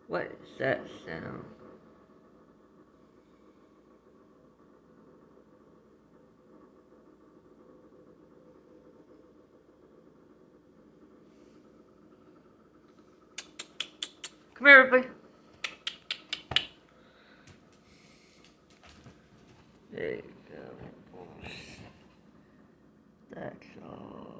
What is that sound? Come here, everybody. There you go. That's all.